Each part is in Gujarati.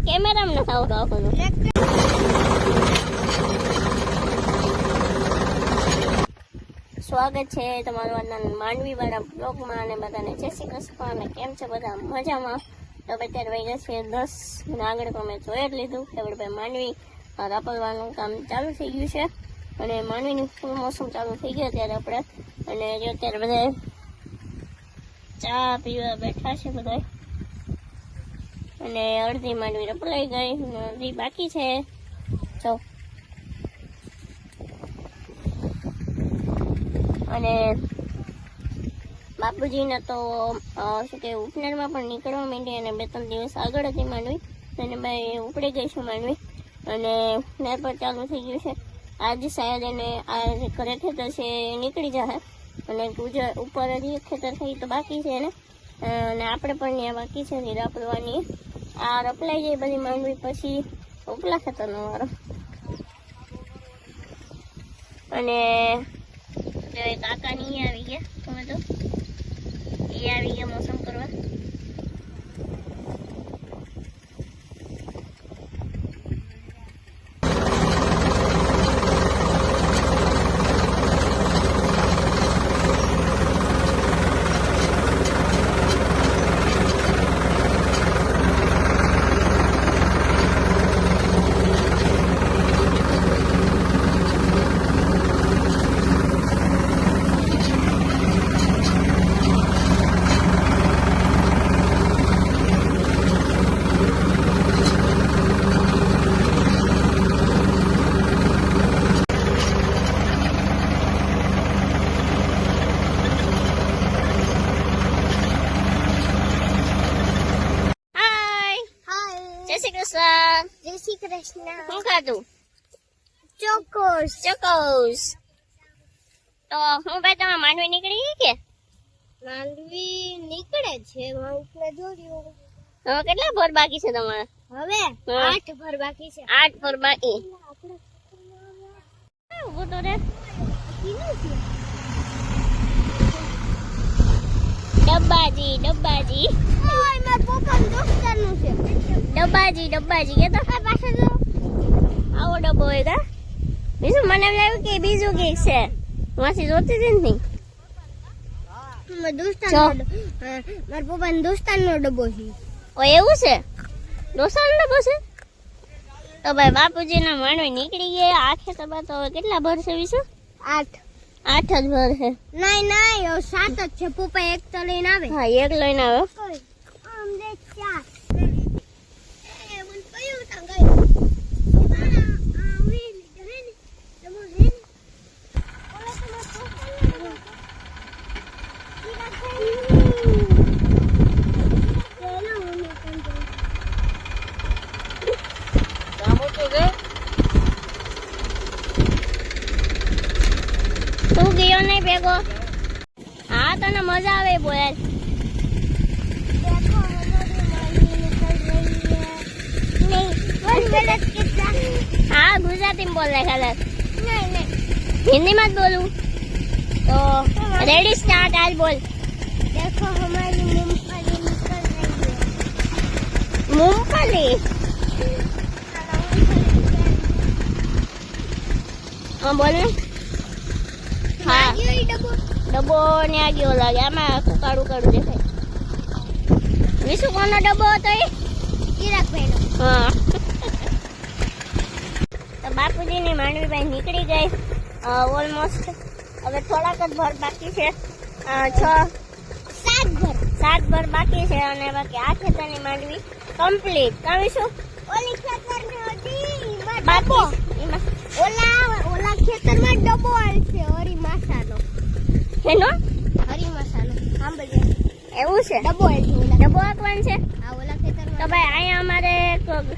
કેમેરામાં ન થાવ તો આખો સ્વાગત છે તમારું આજના માંડવી વાળા બ્લોગમાં અને બધાને જય શ્રી કૃષ્ણ અને કેમ છે બધા મજામાં. તો અત્યારે વાગ્યા છે 10 અને આગળ તો મેં જોઈ જ લીધું કે આપણે માંડવી રાપરવાનું કામ ચાલુ થઈ ગયું છે અને માંડવીનું ફૂલ મોસમ ચાલુ થઈ ગયો ત્યારે આપણે અને જો અત્યારે બધા ચા પીવા બેઠા છે બધા અને અડધી માંડવી રપલાઈ ગઈ અને અડધી બાકી છે. જો અને બાપુજીને તો શું કે ઉપનેરમાં પણ નીકળવા માંડી અને 2-3 દિવસ આગળ હતી માંડવી અને ભાઈ ઉપડી ગઈ છે માંડવી અને નેર પર ચાલુ થઈ ગયું છે. આજે શાયદ એને આ ઘરે ખેતર છે નીકળી જશે અને ઉપર હજી ખેતર થઈ તો બાકી છે એને અને આપણે પણ ત્યાં બાકી છે રાપરવાની. આ રપલાઈ જાય બધી માંડવી પછી ઉપલા ખેતરનો વારો અને કાકા ની આવી ગયા તમે તો એ આવી ગયા મોસમ કરવા. જય શ્રી કૃષ્ણ. જય શ્રી કૃષ્ણ. શું ખાધું? ચોકોસ. ચોકોસ. તો હું ભાઈ તમે માંડવી નીકળી ગઈ કે માંડવી નીકળે છે એટલે જોડ્યું. હવે કેટલા ભર બાકી છે તમારે? હવે 8 ભર બાકી છે. 8 ભર બાકી. ઉભો તો રે. ડબ્બાજી ઓય માર પપ્પાનો દોસ્તારનું છે. ડબ્બાજી કે તો પાસે જો આવો ડબ્બો હોય કા બીજું મને એમ લાગ્યું કે બીજું કઈક છે વાંચી જોતી હતી ને માર દોસ્તારનો માર પપ્પાનો દોસ્તારનો ડબ્બો છે. ઓ એવું છે? દોસ્તારનો ડબ્બો છે? તો ભાઈ બાપુજીના માંડવી નીકળી ગયા. આ ખેતરમાં તો હવે કેટલા ભર છે વિશે? 8 8 જ ભર છે. નહીં 7 જ છે. પપ્પા એક તો લઈને આવે. હા એક લઈને આવે. આમ દે 4 એ મન કયું તાં ગઈ આ ઉઈ ને તમે રે ઓલા તમે તું ગયો નહીં ભેગો? હા તને મજા આવે બોલ. देखो हमारी माली निकल रही है. नहीं बोल गलत कितना. હા ગુજરાતીમાં બોલ રે ખાલી. नहीं હિન્દીમાં જ બોલું તો રેડી સ્ટાર્ટ આજ બોલ. देखो हमारी मूंगफली निकल रही है. મૂંગફલી. હા બોલ ને. હા ये डब्बो ડબ્બો ને આગળ લાગે આમાં કાળું દેખાય. વિશુ કોનો ડબ્બો હતો એ? ચિરાગ ભાઈનો. હા તો બાપુજીની માંડવી ભાઈ નીકળી ગઈ ઓલમોસ્ટ. હવે થોડાક જ ભર બાકી છે. 7 ભર બાકી છે અને બાકી આ ખેતરની માંડવી કમ્પ્લીટ. કાવીશું ઓલી ખેતરની હતી બાકી એમાં ઓલા ખેતરમાં ડબ્બો આવશે હરી માસાનો. એનો હરી માસાનો સાંભળ્યો એવું છે? ડબ્બો આવશે. ડબ્બો આંકવાનું છે. આ ઓલા ખેતરમાં તો ભાઈ અહીંયા અમારે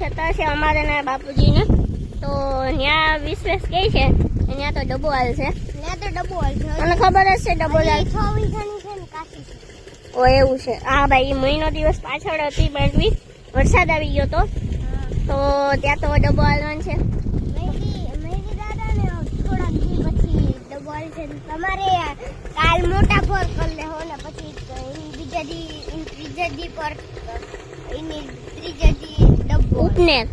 ખેતર છે અમારે ને બાપુજીને તો ત્યાં વિશ્વાસ કે છે ત્યાં તો ડબ્બો હાલ છે. ત્યાં તો ડબ્બો આવશે. મને ખબર જ છે ડબ્બો હાલ. 6 વીઘાની છે ને કાચી છે. ઓ એવું છે. હા ભાઈ મહિનો દિવસ પાછળ હતી માંડવી વરસાદ આવી ગયો તો ત્યાં તો ડબ્બો હાલવાનું છે. મેરી દાદાને થોડાક દી પછી ડબ્બો આવશે. તમારે કાલ મોટા ફોર કરી લેવો ને પછી બીજા દી પર એની ત્રીજા દી ડબ્બો ઉપનેર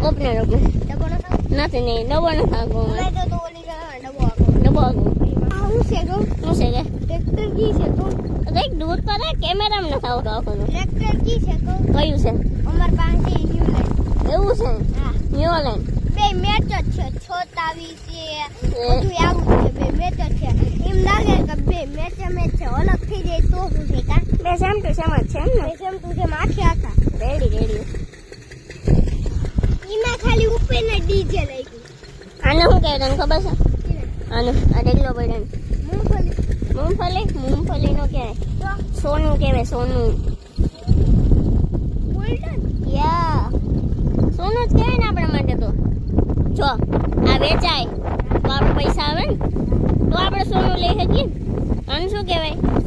ઉપનેર ઉપનેર ઉપનેર ડબ્બો નો ખાવ નથી નહીં ડબ્બો ન ખાવો અમે તો ઓલી જગ્યાએ ડબ્બો આખો ડબ્બો આગો આ હું છે ગો શું છે કે ટ્રેક્ટર કી છે તો કંઈક દૂર કરે કેમેરામાં ન ખાવ તો આખો ટ્રેક્ટર કી છે તો કયું છે અમાર પાસે ન્યૂલેન્ડ એવું છે હા ન્યુઝીલેન્ડ બે મેચ જ છે છોતાવી છે બધું આવું છે બે મેચ જ છે એમ લાગે કે બે મેચ છે અલગ થઈ જાય તો શું છે કા બે સેમ ટુ સેમ જ છે એમ ને બે સેમ તું છે માથે હતા રેડી એમાં ખાલી ઉપરને ડીજે લઈ ગયું આને શું કહેવાય તને ખબર છે આનું આ ડેગલો પડે મૂંગફળી મૂંગફલી નો કહેવાય તો સોનું કહેવાય સોનું ગોલ્ડન યા સોનું જ કહેવાય ને આપણા માટે તો જો આ વેચાય તો આપણે પૈસા આવે ને તો આપણે સોનું લઈ શકીએ ને આનું શું કહેવાય